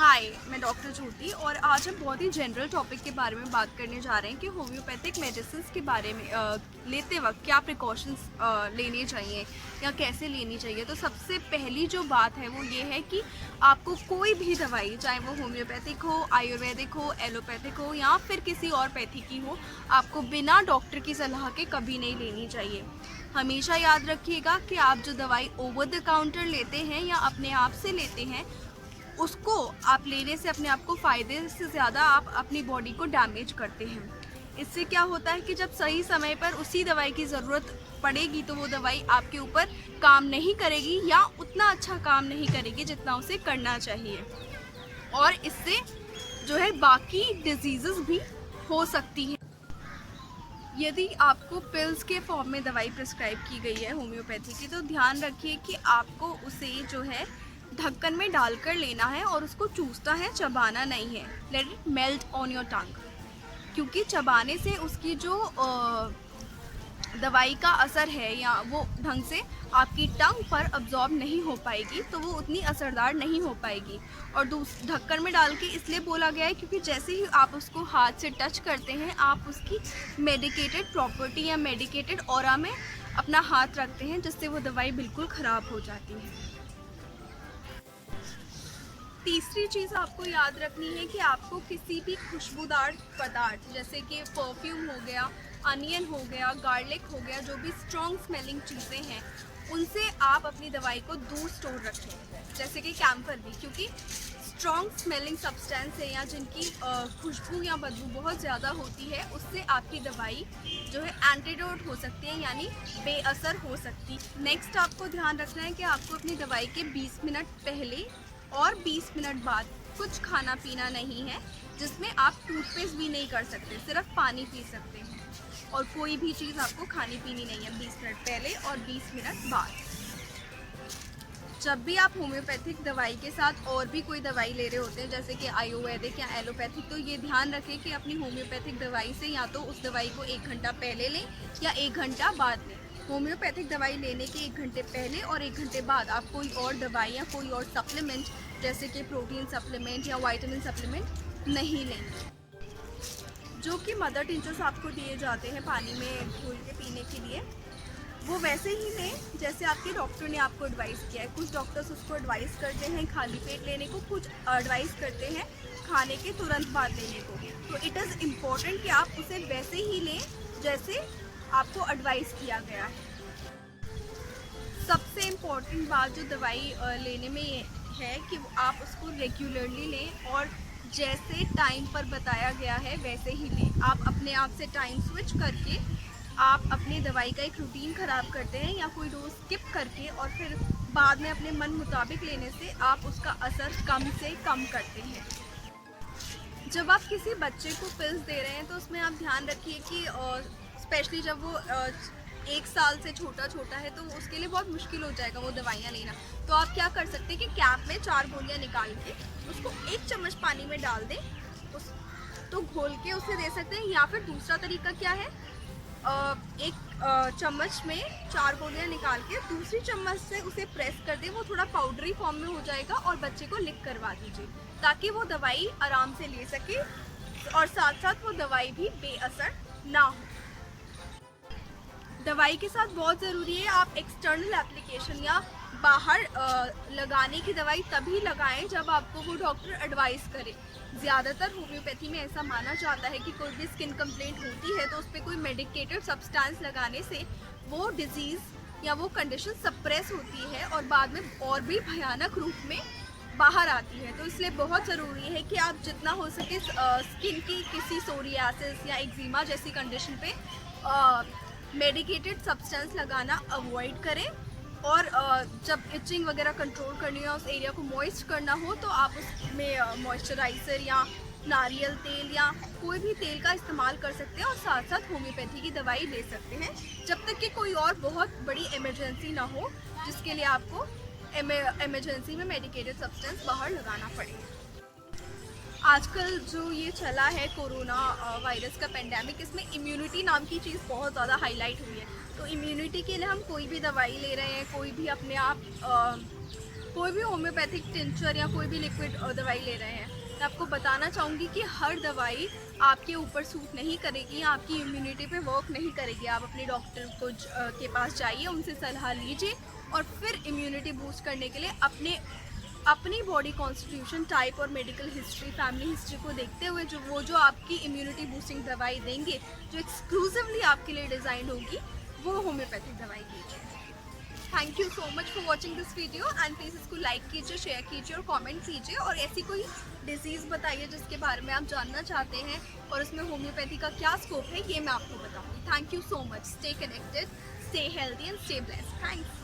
हाय, मैं डॉक्टर ज्योति और आज हम बहुत ही जनरल टॉपिक के बारे में बात करने जा रहे हैं कि होम्योपैथिक मेडिसिन के बारे में लेते वक्त क्या प्रिकॉशंस लेने चाहिए या कैसे लेनी चाहिए। तो सबसे पहली जो बात है वो ये है कि आपको कोई भी दवाई, चाहे वो होम्योपैथिक हो, आयुर्वेदिक हो, एलोपैथिक हो या फिर किसी और पैथी की हो, आपको बिना डॉक्टर की सलाह के कभी नहीं लेनी चाहिए। हमेशा याद रखिएगा कि आप जो दवाई ओवर द काउंटर लेते हैं या अपने आप से लेते हैं, उसको आप लेने से अपने आप को फ़ायदे से ज़्यादा आप अपनी बॉडी को डैमेज करते हैं। इससे क्या होता है कि जब सही समय पर उसी दवाई की ज़रूरत पड़ेगी तो वो दवाई आपके ऊपर काम नहीं करेगी या उतना अच्छा काम नहीं करेगी जितना उसे करना चाहिए, और इससे जो है बाकी डिजीज़ेस भी हो सकती हैं। यदि आपको पिल्स के फॉर्म में दवाई प्रिस्क्राइब की गई है होम्योपैथी की, तो ध्यान रखिए कि आपको उसे जो है ढक्कन में डालकर लेना है और उसको चूसना है, चबाना नहीं है। Let it melt on your tongue, क्योंकि चबाने से उसकी जो दवाई का असर है या वो ढंग से आपकी टंग पर अब्जॉर्ब नहीं हो पाएगी, तो वो उतनी असरदार नहीं हो पाएगी। और ढक्कन में डाल के इसलिए बोला गया है क्योंकि जैसे ही आप उसको हाथ से टच करते हैं, आप उसकी मेडिकेटेड प्रॉपर्टी या मेडिकेटेड ऑरा में अपना हाथ रखते हैं, जिससे वो दवाई बिल्कुल ख़राब हो जाती है। तीसरी चीज़ आपको याद रखनी है कि आपको किसी भी खुशबूदार पदार्थ जैसे कि परफ्यूम हो गया, अनियन हो गया, गार्लिक हो गया, जो भी स्ट्रॉन्ग स्मेलिंग चीज़ें हैं, उनसे आप अपनी दवाई को दूर स्टोर रखें। जैसे कि कैम्फर भी, क्योंकि स्ट्रॉन्ग स्मेलिंग सब्सटेंस है या जिनकी खुशबू या बदबू बहुत ज़्यादा होती है, उससे आपकी दवाई जो है एंटीडोट हो सकती है, यानी बेअसर हो सकती है। नेक्स्ट आपको ध्यान रखना है कि आपको अपनी दवाई के 20 मिनट पहले और 20 मिनट बाद कुछ खाना पीना नहीं है, जिसमें आप टूथपेस्ट भी नहीं कर सकते, सिर्फ पानी पी सकते हैं। और कोई भी चीज़ आपको खानी पीनी नहीं है 20 मिनट पहले और 20 मिनट बाद। जब भी आप होम्योपैथिक दवाई के साथ और भी कोई दवाई ले रहे होते हैं, जैसे कि आयुर्वेदिक या एलोपैथिक, तो ये ध्यान रखें कि अपनी होम्योपैथिक दवाई से या तो उस दवाई को 1 घंटा पहले लें या 1 घंटा बाद लें। होम्योपैथिक दवाई लेने के 1 घंटे पहले और 1 घंटे बाद आप कोई और दवाई या कोई और सप्लीमेंट जैसे कि प्रोटीन सप्लीमेंट या विटामिन सप्लीमेंट नहीं लेंगे। जो कि मदर टिंचर्स आपको दिए जाते हैं पानी में घोल के पीने के लिए, वो वैसे ही लें जैसे आपके डॉक्टर ने आपको एडवाइस किया है। कुछ डॉक्टर्स उसको एडवाइस करते हैं खाली पेट लेने को, कुछ एडवाइस करते हैं खाने के तुरंत बाद लेने को। तो इट इज़ इम्पोर्टेंट कि आप उसे वैसे ही लें जैसे आपको एडवाइस किया गया है। सबसे इम्पोर्टेंट बात जो दवाई लेने में ये है कि आप उसको रेगुलरली लें और जैसे टाइम पर बताया गया है वैसे ही लें। आप अपने आप से टाइम स्विच करके आप अपनी दवाई का एक रूटीन ख़राब करते हैं या कोई डोज स्किप करके और फिर बाद में अपने मन मुताबिक लेने से आप उसका असर कम से कम करते हैं। जब आप किसी बच्चे को पिल्स दे रहे हैं तो उसमें आप ध्यान रखिए कि स्पेशली जब वो 1 साल से छोटा है तो उसके लिए बहुत मुश्किल हो जाएगा वो दवाइयाँ लेना। तो आप क्या कर सकते हैं कि कैप में 4 गोलियाँ निकाल के उसको 1 चम्मच पानी में डाल दें, उस तो घोल के उसे दे सकते हैं। या फिर दूसरा तरीका क्या है, एक चम्मच में 4 गोलियाँ निकाल के दूसरी चम्मच से उसे प्रेस कर दें, वो थोड़ा पाउडरी फॉर्म में हो जाएगा, और बच्चे को लिक करवा दीजिए ताकि वो दवाई आराम से ले सके और साथ साथ वो दवाई भी बेअसर ना हो। दवाई के साथ बहुत ज़रूरी है आप एक्सटर्नल एप्लीकेशन या बाहर लगाने की दवाई तभी लगाएं जब आपको वो डॉक्टर एडवाइस करे। ज़्यादातर होम्योपैथी में ऐसा माना जाता है कि कोई भी स्किन कंप्लेंट होती है तो उस पर कोई मेडिकेटेड सब्सटेंस लगाने से वो डिजीज़ या वो कंडीशन सप्रेस होती है और बाद में और भी भयानक रूप में बाहर आती है। तो इसलिए बहुत ज़रूरी है कि आप जितना हो सके स्किन की किसी सोरियासिस या एक्जिमा जैसी कंडीशन पे मेडिकेटेड सब्सटेंस लगाना अवॉइड करें। और जब इचिंग वगैरह कंट्रोल करनी हो, उस एरिया को मॉइस्ट करना हो, तो आप उसमें मॉइस्चराइज़र या नारियल तेल या कोई भी तेल का इस्तेमाल कर सकते हैं और साथ साथ होम्योपैथी की दवाई ले सकते हैं जब तक कि कोई और बहुत बड़ी इमरजेंसी ना हो जिसके लिए आपको इमरजेंसी में मेडिकेटेड सब्सटेंस बाहर लगाना पड़े। आजकल जो ये चला है कोरोना वायरस का पेंडेमिक, इसमें इम्यूनिटी नाम की चीज़ बहुत ज़्यादा हाईलाइट हुई है। तो इम्यूनिटी के लिए हम कोई भी दवाई ले रहे हैं, कोई भी अपने आप कोई भी होम्योपैथिक टिंचर या कोई भी लिक्विड दवाई ले रहे हैं, मैं आपको बताना चाहूँगी कि हर दवाई आपके ऊपर सूट नहीं करेगी, आपकी इम्यूनिटी पे वर्क नहीं करेगी। आप अपने डॉक्टर को के पास जाइए, उनसे सलाह लीजिए और फिर इम्यूनिटी बूस्ट करने के लिए अपनी बॉडी कॉन्स्टिट्यूशन टाइप और मेडिकल हिस्ट्री, फैमिली हिस्ट्री को देखते हुए जो आपकी इम्यूनिटी बूस्टिंग दवाई देंगे, जो एक्सक्लूसिवली आपके लिए डिज़ाइन होगी, वो होम्योपैथिक दवाई कीजिए। Thank you so much for watching this video and please इसको लाइक कीजिए, शेयर कीजिए और कमेंट कीजिए, और ऐसी कोई डिजीज़ बताइए जिसके बारे में आप जानना चाहते हैं और उसमें होम्योपैथी का क्या स्कोप है, ये मैं आपको बताऊँगी। Thank you so much. Stay connected, stay healthy and stay blessed. Thanks.